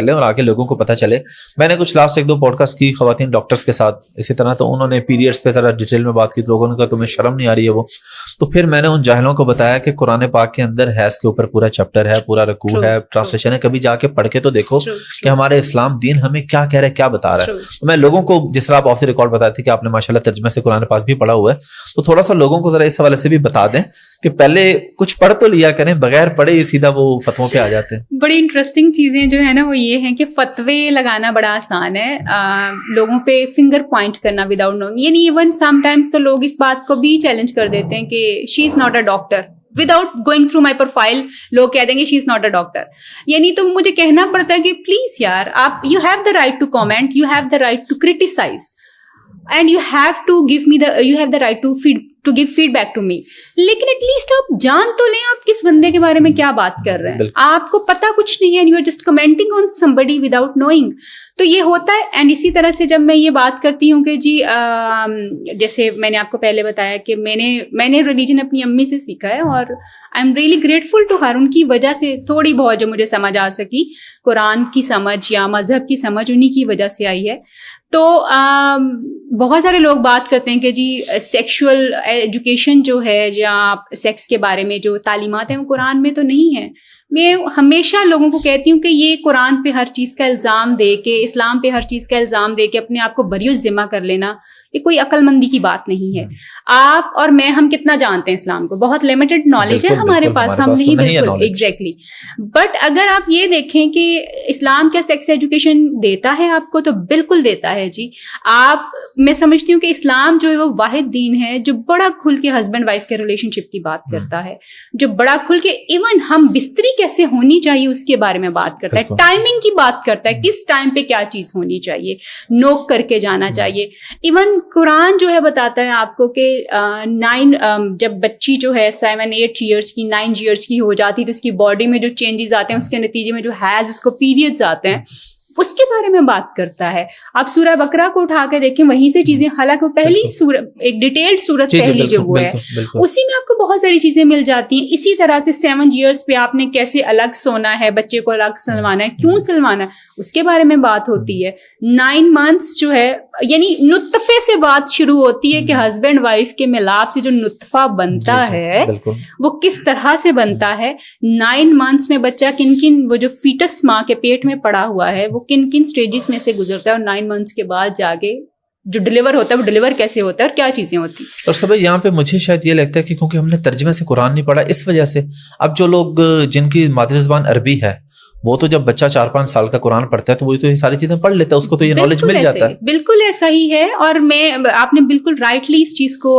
چلے اور آگے لوگوں کو پتہ چلے. میں نے کچھ لاسٹ 1-2 پوڈ کاسٹ کی خواتین ڈاکٹرس کے ساتھ اسی طرح, تو انہوں نے پیریڈس پہ ذرا ڈیٹیل میں بات کی, تو لوگوں نے کہا تمہیں شرم نہیں آ رہی ہے وہ. تو پھر میں نے ان جاہلوں کو بتایا کہ قرآن پاک کے اندر حیض کے اوپر پورا چیپٹر ہے, پورا رکوع ہے, ٹرانسلیشن ہے, کبھی جا کے پڑھ کے تو دیکھو کہ ہمارے اسلام دین ہمیں کیا کہہ رہا ہے, کیا بتا رہا ہے. تو میں لوگوں کو جس طرح آپ آف دی ریکارڈ بتاتے تھے کہ آپ نے ماشاءاللہ ترجمے سے قرآن پاک بھی پڑھا ہوا ہے, تو تھوڑا سا لوگوں کو ذرا اس حوالے سے بھی بتا دیں کہ پہلے کچھ پڑھ تو لیا کریں, بغیر پڑھے ہی سیدھا وہ فتووں پہ آ جاتے ہیں. بڑی انٹرسٹنگ چیزیں جو ہے نا وہ یہ ہیں کہ فتوے لگانا بڑا آسان ہے, لوگوں پہ فنگر پوائنٹ کرنا وداؤٹ نوئنگ. یعنی ایون سم ٹائمز تو لوگ اس بات کو بھی چیلنج کر دیتے ہیں کہ she is not a doctor. Without going through my profile لوگ کہہ دیں گے شی از ناٹ اے ڈاکٹر. یعنی تو مجھے کہنا پڑتا ہے کہ پلیز یار آپ, you have the right to comment, you have the right to criticise, and you have the right to give feedback to me. لیکن ایٹ لیسٹ آپ جان تو لیں آپ کس بندے کے بارے میں کیا بات کر رہے ہیں. آپ کو پتا کچھ نہیں ہے, and you are just commenting on somebody without knowing. تو یہ ہوتا ہے. اینڈ اسی طرح سے جب میں یہ بات کرتی ہوں کہ جی جیسے میں نے آپ کو پہلے بتایا کہ میں نے ریلیجن اپنی امی سے سیکھا ہے, اور I am really grateful to her. ان کی وجہ سے تھوڑی بہت جو مجھے سمجھ آ سکی, قرآن کی سمجھ یا مذہب کی سمجھ انہی کی وجہ سے آئی ہے. تو بہت سارے لوگ بات کرتے ہیں کہ جی سیکشول ایجوکیشن جو ہے یا سیکس کے بارے میں جو تعلیمات ہیں وہ قرآن میں تو نہیں ہیں. میں ہمیشہ لوگوں کو کہتی ہوں کہ یہ قرآن پہ ہر چیز کا الزام دے کے, اسلام پہ ہر چیز کا الزام دے کے اپنے آپ کو بری ذمہ کر لینا, یہ کوئی عقل مندی کی بات نہیں ہے. آپ اور میں, ہم کتنا جانتے ہیں اسلام کو, بہت لمیٹڈ نالج ہے ہمارے پاس, ہم نہیں بالکل ایگزیکٹلی. بٹ اگر آپ یہ دیکھیں کہ اسلام کیا سیکس ایجوکیشن دیتا ہے آپ کو, تو بالکل دیتا ہے جی. آپ, میں سمجھتی ہوں کہ اسلام جو ہے وہ واحد دین ہے جو بڑا کھل کے ہسبینڈ وائف کے ریلیشن شپ کی بات کرتا ہے, جو بڑا کھل کے ایون ہم بستری کیسے ہونی چاہیے اس کے بارے میں بات کرتا ہے, ٹائمنگ کی بات کرتا ہے, کس ٹائم پہ کیا چیز ہونی چاہیے, نوک کر کے جانا چاہیے. ایون قرآن جو ہے بتاتا ہے آپ کو کہ 9 جب بچی جو ہے 7-8 ایئرس کی 9 ایئرس کی ہو جاتی تو اس کی باڈی میں جو چینجز آتے ہیں اس کے نتیجے میں جو حیض, اس کو پیریڈز آتے ہیں, اس کے بارے میں بات کرتا ہے. آپ سورہ بقرہ کو اٹھا کے دیکھیں, وہیں سے چیزیں, حالانکہ پہلی سورہ, ایک ڈیٹیلڈ سورت پہلی جو وہ ہے, اسی میں آپ کو بہت ساری چیزیں مل جاتی ہیں. اسی طرح سے 7 ایئرس پہ آپ نے کیسے الگ سونا ہے, بچے کو الگ سلوانا ہے, کیوں سلوانا ہے, اس کے بارے میں بات ہوتی ہے. 9 منتھس جو ہے, یعنی نطفے سے بات شروع ہوتی ہے کہ ہسبینڈ وائف کے ملاپ سے جو نطفہ بنتا ہے وہ کس طرح سے بنتا ہے. 9 منتھس میں بچہ کن کن, وہ جو فیٹس ماں کے پیٹ میں پڑا ہوا ہے وہ کن کن سٹیجز میں سے گزرتا ہے, اور 9 منتھس کے بعد جا کے جو ڈلیور ہوتا ہے وہ ڈلیور کیسے ہوتا ہے اور کیا چیزیں ہوتی ہیں. اور سب یہاں پہ مجھے شاید یہ لگتا ہے کہ کیونکہ ہم نے ترجمے سے قرآن نہیں پڑھا, اس وجہ سے اب جو لوگ جن کی مادری زبان عربی ہے وہ تو جب بچہ 4-5 سال کا قرآن پڑھتا ہے تو وہ تو یہ ساری چیزیں پڑھ لیتا ہے, اس کو تو یہ نالج مل جاتا ہے. بالکل ایسا ہی ہے. اور آپ نے بالکل رائٹلی اس چیز کو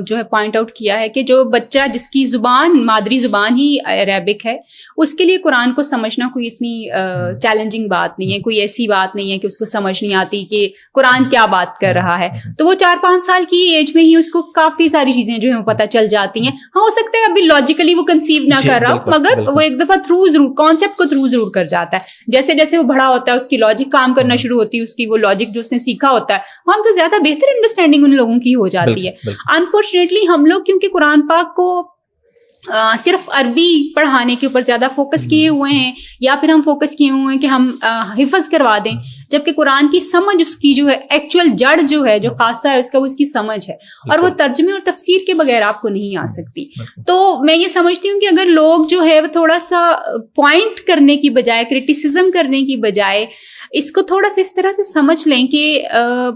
جو ہے پوائنٹ آؤٹ کیا ہے کہ جو بچہ جس کی زبان, مادری زبان ہی عربک ہے, اس کے لیے قرآن کو سمجھنا کوئی اتنی چیلنجنگ بات نہیں ہے, کوئی ایسی بات نہیں ہے کہ اس کو سمجھ نہیں آتی کہ قرآن کیا بات کر رہا ہے. تو وہ 4-5 سال کی ایج میں ہی اس کو کافی ساری چیزیں جو ہے وہ پتہ چل جاتی ہیں. ہاں, ہو سکتا ہے ابھی لاجیکلی وہ کنسیو نہ کر رہا ہو, مگر وہ ایک دفعہ تھرو ضرور کانسیپٹ کو تھرو ضرور کر جاتا ہے. جیسے جیسے وہ بڑا ہوتا ہے اس کی لاجک کام کرنا شروع ہوتی ہے, اس کی وہ لاجک جو اس نے سیکھا ہوتا ہے وہ ہم سے زیادہ بہتر انڈرسٹینڈنگ ان لوگوں کی ہو جاتی ہے. انفارچونیٹلی ہم لوگ کیونکہ قرآن پاک کو صرف عربی پڑھانے کے اوپر زیادہ فوکس کیے ہوئے ہیں, یا پھر ہم فوکس کیے ہوئے ہیں کہ ہم حفظ کروا دیں, جبکہ قرآن کی سمجھ, اس کی جو ہے ایکچوئل جڑ جو ہے, جو خاصہ ہے اس کا, وہ اس کی سمجھ ہے, اور وہ ترجمے اور تفسیر کے بغیر آپ کو نہیں آ سکتی. تو میں یہ سمجھتی ہوں کہ اگر لوگ جو ہے وہ تھوڑا سا پوائنٹ کرنے کی بجائے, کرٹیسزم کرنے کی بجائے, اس کو تھوڑا سا اس طرح سے سمجھ لیں کہ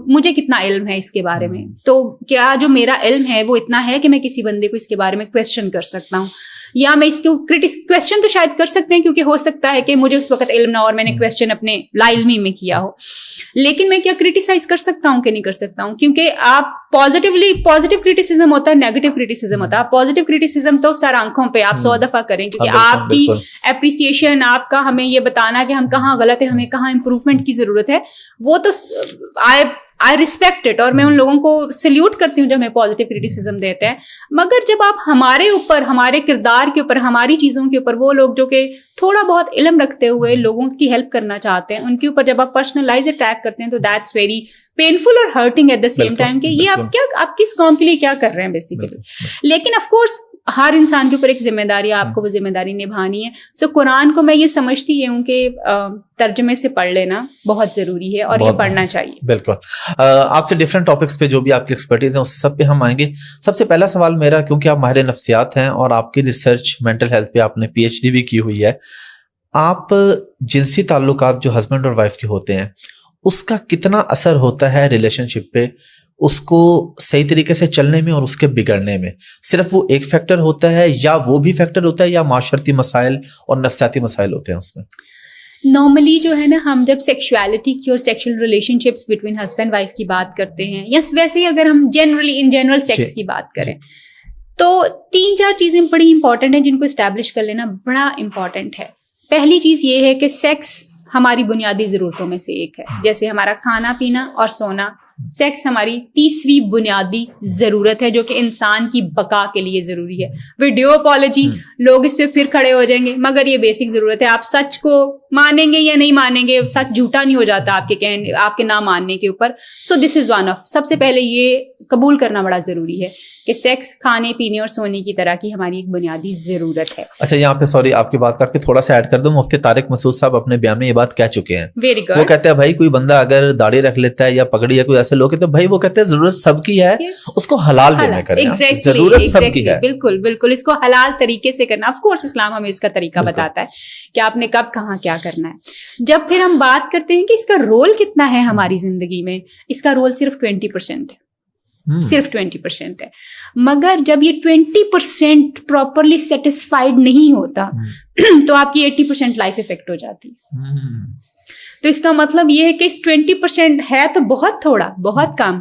مجھے کتنا علم ہے اس کے بارے میں, تو کیا جو میرا علم ہے وہ اتنا ہے کہ میں کسی بندے کو اس کے بارے میں کویسچن کر سکتا ہوں, یا میں اس کو کویسچن تو شاید کر سکتے ہیں کیونکہ ہو سکتا ہے کہ مجھے اس وقت علم نہ اور میں نے کویسچن اپنے لا علمی میں کیا ہو, لیکن میں کیا کریٹیسائز کر سکتا ہوں کہ نہیں کر سکتا ہوں, کیونکہ آپ پازیٹیو کریٹیسزم ہوتا ہے, نیگیٹو کریٹیسزم ہوتا ہے. پازیٹیو کریٹیسزم تو سر آنکھوں پہ آپ 100 دفعہ کریں, کیونکہ آپ کی اپریسیشن, آپ کا ہمیں یہ بتانا کہ ہم کہاں غلط ہے, ہمیں کہاں امپروومنٹ کی ضرورت ہے, وہ تو I respect it, اور میں ان لوگوں کو سلیوٹ کرتی ہوں جو ہمیں پازیٹیو کریٹیسزم دیتے ہیں. مگر جب آپ ہمارے اوپر, ہمارے کردار کے اوپر, ہماری چیزوں کے اوپر, وہ لوگ جو کہ تھوڑا بہت علم رکھتے ہوئے لوگوں کی ہیلپ کرنا چاہتے ہیں, ان کے اوپر جب آپ پرسنلائز اٹیک کرتے ہیں تو دیٹس ویری پینفل اور hurting at the same time کہ یہ آپ کس قوم کے لیے کیا کر رہے ہیں بیسیکلی. لیکن آف کورس ہر انسان کے اوپر ایک ذمہ داری ہے, آپ کو وہ ذمہ داری نبھانی ہے. سو قرآن کو میں یہ سمجھتی ہوں کہ ترجمے سے پڑھ لینا بہت ضروری ہے اور یہ پڑھنا چاہیے. بالکل. آپ سے ڈفرینٹ ٹاپکس پہ جو بھی آپ کی ایکسپرٹیز ہیں اس سب پہ ہم آئیں گے. سب سے پہلا سوال میرا, کیونکہ آپ ماہر نفسیات ہیں اور آپ کی ریسرچ مینٹل ہیلتھ پہ آپ نے PhD بھی کی ہوئی ہے, آپ جنسی تعلقات جو ہسبینڈ اور وائف کے ہوتے ہیں اس کا کتنا اثر ہوتا ہے ریلیشن شپ پہ, اس کو صحیح طریقے سے چلنے میں اور اس کے بگڑنے میں؟ صرف وہ ایک فیکٹر ہوتا ہے یا وہ بھی فیکٹر ہوتا ہے, یا معاشرتی مسائل اور نفسیاتی مسائل ہوتے ہیں اس میں؟ نارملی جو ہے نا, ہم جب سیکشولیٹی کی اور sexual relation ships between husband wife کی بات کرتے ہیں, یا ویسے ہی اگر ہم ان جنرل سیکس کی بات کریں, تو 3-4 چیزیں بڑی امپورٹنٹ ہیں جن کو اسٹیبلش کر لینا بڑا امپورٹنٹ ہے. پہلی چیز یہ ہے کہ سیکس ہماری بنیادی ضرورتوں میں سے ایک ہے. جیسے ہمارا کھانا پینا اور سونا, سیکس ہماری تیسری بنیادی ضرورت ہے جو کہ انسان کی بقا کے لیے ضروری ہے. ویڈیو اپالوجی, لوگ اس پہ پھر کھڑے ہو جائیں گے, مگر یہ بیسک ضرورت ہے. آپ سچ کو مانیں گے یا نہیں مانیں گے, سچ جھوٹا نہیں ہو جاتا آپ کے نہ ماننے کے اوپر. سو دس از ون آف, سب سے پہلے یہ قبول کرنا بڑا ضروری ہے کہ سیکس کھانے پینے اور سونے کی طرح کی ہماری ایک بنیادی ضرورت ہے. اچھا, یہاں پہ سوری آپ کی بات کر کے تھوڑا سا ایڈ کر دوں, مفتی طارق مسعود صاحب اپنے بیان میں یہ بات کہہ چکے ہیں. Very good. وہ کہتے ہیں بھائی کوئی بندہ اگر داڑھی رکھ لیتا ہے یا پگڑی یا کوئی ایسے لوگ ہیں تو بھائی وہ کہتے ہیں ضرورت سب کی ہے, اس کو حلال وے میں کریں, ضرورت سب کی ہے. بالکل بالکل, اس کو حلال طریقے سے کرنا. آف کورس اسلام ہمیں اس کا طریقہ بتاتا ہے کہ آپ نے کب کہاں کیا کرنا ہے. جب پھر ہم بات کرتے ہیں کہ اس کا رول کتنا ہے ہماری زندگی میں, اس کا رول صرف 20% ہے, صرف 20% ہے. مگر جب یہ 20% پراپرلی سیٹسفائڈ نہیں ہوتا تو آپ کی 80% لائف افیکٹ ہو جاتی ہے. تو اس کا مطلب یہ ہے کہ اس 20% ہے تو بہت تھوڑا, بہت کم,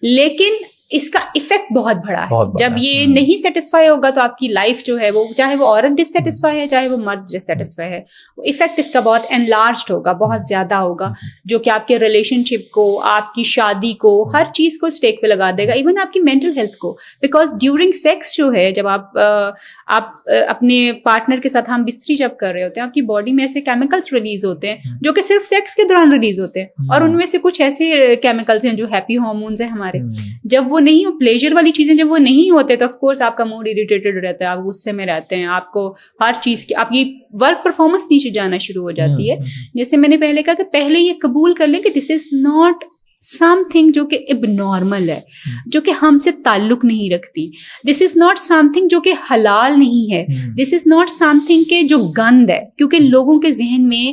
لیکن اس کا افیکٹ بہت بڑا ہے. جب یہ نہیں سیٹسفائی ہوگا تو آپ کی لائف جو ہے وہ, چاہے وہ عورت ڈسسیٹسفائی ہے چاہے وہ مرد ڈسسیٹسفائی ہے, افیکٹ اس کا بہت انلارجڈ ہوگا, بہت زیادہ ہوگا, جو کہ آپ کے ریلیشن شپ کو, آپ کی شادی کو, ہر چیز کو اسٹیک پہ لگا دے گا, ایون آپ کی مینٹل ہیلتھ کو. بیکاز ڈیورنگ سیکس جو ہے, جب آپ اپنے پارٹنر کے ساتھ ہم بستری جب کر رہے ہوتے ہیں, آپ کی باڈی میں ایسے کیمیکلس ریلیز ہوتے ہیں جو کہ صرف سیکس کے دوران ریلیز ہوتے ہیں, اور ان میں سے کچھ ایسے کیمیکلس ہیں جو ہیپی ہارمونز ہیں ہمارے. جب وہ نہیں, پلیجر والی چیزیں جب وہ نہیں ہوتے تو آف کورس آپ کا موڈ اریٹیٹڈ رہتا ہے, آپ غصے میں رہتے ہیں, آپ کو ہر چیز کی آپ کی ورک پرفارمنس نیچے جانا شروع ہو جاتی ہے. جیسے میں نے پہلے کہا کہ پہلے یہ قبول کر لیں کہ دس از ناٹ سم تھنگ جو کہ اب نارمل ہے, جو کہ ہم سے تعلق نہیں رکھتی. دس از ناٹ سم تھنگ جو کہ حلال نہیں ہے. دس از ناٹ سم تھنگ کہ جو گند ہے, کیونکہ لوگوں کے ذہن میں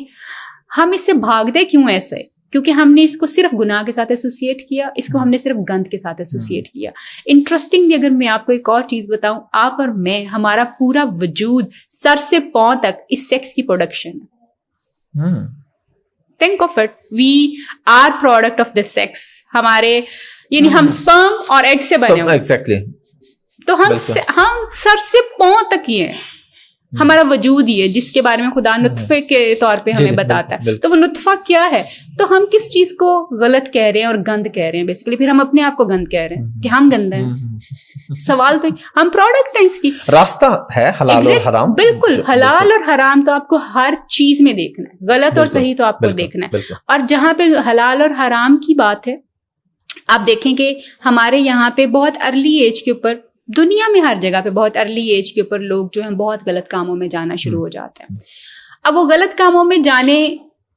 ہم اس سے بھاگتے کیوں ایسے, کیونکہ ہم نے اس کو صرف گناہ کے ساتھ ایسوسیٹ کیا, اس کو ہم نے صرف گند کے ساتھ ایسوسیٹ کیا. انٹرسٹنگلی اگر میں آپ کو ایک اور چیز بتاؤں, آپ اور میں, ہمارا پورا وجود سر سے پاؤں تک اس سیکس کی پروڈکشن ہے. Think of it, we are product of the sex. ہمارے یعنی ہم sperm اور egg سے بنے ہوئے. Exactly. تو ہم سر سے پاؤں تک ہی ہیں, ہمارا وجود ہی ہے جس کے بارے میں خدا نطفے کے طور پہ ہمیں بتاتا ہے. تو وہ نطفہ کیا ہے, تو ہم کس چیز کو غلط کہہ رہے ہیں اور گند کہہ رہے ہیں بیسیکلی, پھر ہم اپنے آپ کو گند کہہ رہے ہیں کہ ہم گند ہیں. سوال تو ہم پروڈکٹ ہیں اس کی. راستہ ہے حلال اور حرام, بالکل حلال اور حرام تو آپ کو ہر چیز میں دیکھنا ہے, غلط اور صحیح تو آپ کو دیکھنا ہے. اور جہاں پہ حلال اور حرام کی بات ہے, آپ دیکھیں کہ ہمارے یہاں پہ بہت ارلی ایج کے اوپر, دنیا میں ہر جگہ پہ بہت ارلی ایج کے اوپر لوگ جو ہیں بہت غلط کاموں میں جانا شروع ہو جاتے ہیں. اب وہ غلط کاموں میں جانے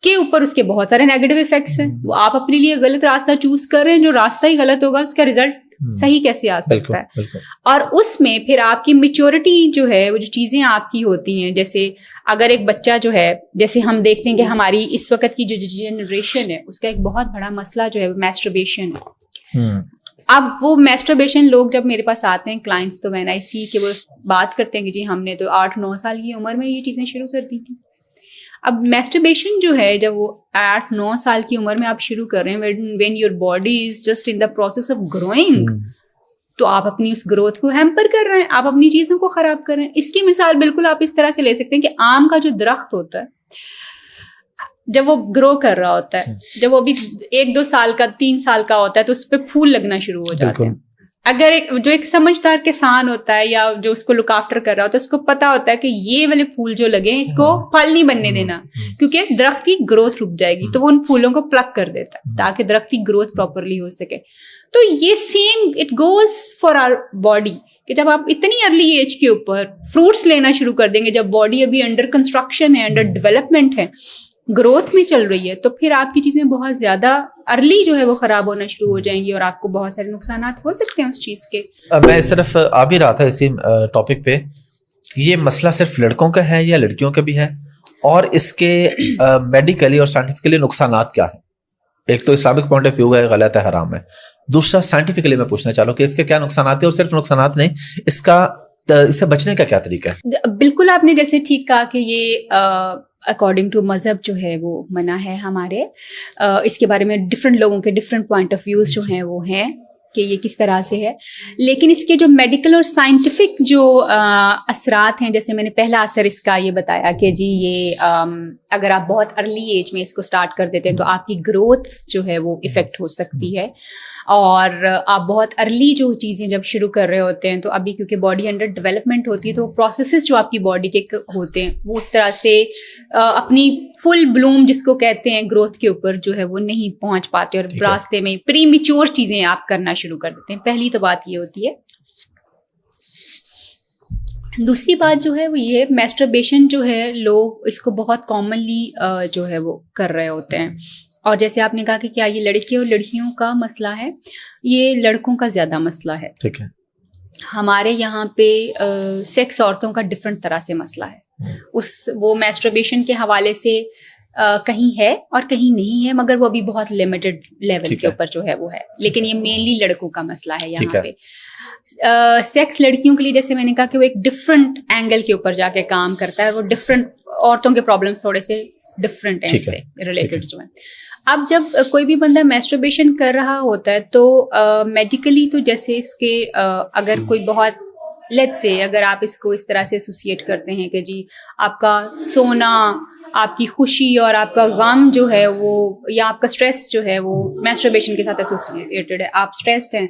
کے اوپر اس کے بہت سارے نیگیٹو ایفیکٹس ہیں. وہ آپ اپنے لیے غلط راستہ چوز کر رہے ہیں, جو راستہ ہی غلط ہوگا اس کا ریزلٹ صحیح کیسے آ سکتا ہے. اور اس میں پھر آپ کی میچورٹی جو ہے, وہ جو چیزیں آپ کی ہوتی ہیں, جیسے اگر ایک بچہ جو ہے, جیسے ہم دیکھتے ہیں کہ ہماری اس وقت کی جو جنریشن ہے اس کا ایک بہت بڑا مسئلہ جو ہے میسٹربیشن ہے. اب وہ میسٹربیشن لوگ جب میرے پاس آتے ہیں کلائنٹس, تو میں نے اسی کہ وہ بات کرتے ہیں کہ جی ہم نے تو 8-9 سال کی عمر میں یہ چیزیں شروع کر دی تھی. اب میسٹربیشن جو ہے, جب وہ 8-9 سال کی عمر میں آپ شروع کر رہے ہیں, when your body is just in the process of growing, تو آپ اپنی اس گروتھ کو ہیمپر کر رہے ہیں, آپ اپنی چیزوں کو خراب کر رہے ہیں. اس کی مثال بالکل آپ اس طرح سے لے سکتے ہیں کہ آم کا جو درخت ہوتا ہے, جب وہ گرو کر رہا ہوتا ہے, جب وہ بھی 1-2 سال کا 3 سال کا ہوتا ہے, تو اس پہ پھول لگنا شروع ہو جاتے ہیں. اگر ایک سمجھدار کسان ہوتا ہے یا جو اس کو لک آفٹر کر رہا ہوتا ہے, اس کو پتا ہوتا ہے کہ یہ والے پھول جو لگے ہیں اس کو پھل نہیں بننے دینا, کیونکہ درخت کی گروتھ رک جائے گی, تو وہ ان پھولوں کو پلک کر دیتا ہے تاکہ درخت کی گروتھ پراپرلی ہو سکے. تو یہ same it goes for our body, کہ جب آپ اتنی ارلی ایج کے اوپر فروٹس لینا شروع کر دیں گے, جب باڈی ابھی انڈر کنسٹرکشن ہے, انڈر ڈیولپمنٹ ہے, گروتھ میں چل رہی ہے, تو پھر آپ کی چیزیں بہت زیادہ ارلی جو ہے وہ خراب ہونا شروع ہو جائیں گی اور آپ کو بہت سارے نقصانات ہو سکتے ہیں اس چیز کے. میں اس طرف آ بھی رہا تھا اسی ٹاپک پہ, یہ مسئلہ صرف لڑکوں کا ہے یا لڑکیوں کا بھی ہے, اور اس کے میڈیکلی اور سائنٹیفکلی نقصانات کیا ہیں؟ ایک تو اسلامک پوائنٹ آف ویو ہے, غلط ہے, حرام ہے. دوسرا سائنٹیفکلی میں پوچھنا چاہ رہا ہوں کہ اس کے کیا نقصانات ہیں, اور صرف نقصانات نہیں, اس سے بچنے کا کیا طریقہ ہے؟ بالکل آپ نے جیسے ٹھیک کہا کہ یہ اکارڈنگ ٹو مذہب جو ہے وہ منع ہے ہمارے. اس کے بارے میں ڈفرینٹ لوگوں کے ڈفرینٹ پوائنٹ آف ویوز جو ہیں وہ ہیں کہ یہ کس طرح سے ہے, لیکن اس کے جو میڈیکل اور سائنٹیفک جو اثرات ہیں, جیسے میں نے پہلا اثر اس کا یہ بتایا کہ جی یہ اگر آپ بہت ارلی ایج میں اس کو سٹارٹ کر دیتے ہیں تو آپ کی گروتھ جو ہے وہ افیکٹ ہو سکتی ہے, اور آپ بہت ارلی جو چیزیں جب شروع کر رہے ہوتے ہیں تو ابھی کیونکہ باڈی انڈر ڈیولپمنٹ ہوتی ہے تو پروسیسز جو آپ کی باڈی کے ہوتے ہیں وہ اس طرح سے اپنی فل بلوم جس کو کہتے ہیں گروتھ کے اوپر جو ہے وہ نہیں پہنچ پاتے, اور راستے میں پری میچور چیزیں آپ کرنا شروع کر دیتے ہیں. پہلی تو بات یہ ہوتی ہے. دوسری بات جو ہے وہ یہ میسٹربیشن جو ہے, لوگ اس کو بہت کامنلی جو ہے وہ کر رہے ہوتے ہیں, اور جیسے آپ نے کہا کہ کیا یہ لڑکے اور لڑکیوں کا مسئلہ ہے, یہ لڑکوں کا زیادہ مسئلہ ہے. ٹھیک ہے. ہمارے یہاں پہ سیکس عورتوں کا ڈفرینٹ طرح سے مسئلہ ہے. وہ میسٹربیشن کے حوالے سے کہیں ہے اور کہیں نہیں ہے, مگر وہ ابھی بہت لمیٹڈ لیول کے اوپر جو ہے وہ ہے, لیکن یہ مینلی لڑکوں کا مسئلہ ہے یہاں پہ. سیکس لڑکیوں کے لیے جیسے میں نے کہا کہ وہ ایک ڈفرینٹ اینگل کے اوپر جا کے کام کرتا ہے, وہ ڈفرینٹ عورتوں کے پرابلمس تھوڑے سے ڈفرینٹ ہیں اس سے ریلیٹڈ جو ہیں. اب جب کوئی بھی بندہ میسٹربیشن کر رہا ہوتا ہے تو میڈیکلی تو جیسے اس کے اگر کوئی بہت لیٹس سے اگر آپ اس کو اس طرح سے ایسوسیٹ کرتے ہیں کہ جی آپ کا سونا, آپ کی خوشی اور آپ کا غم جو ہے وہ, یا آپ کا اسٹریس جو ہے وہ میسٹربیشن کے ساتھ ایسوسیٹڈ ہے, آپ اسٹریسڈ ہیں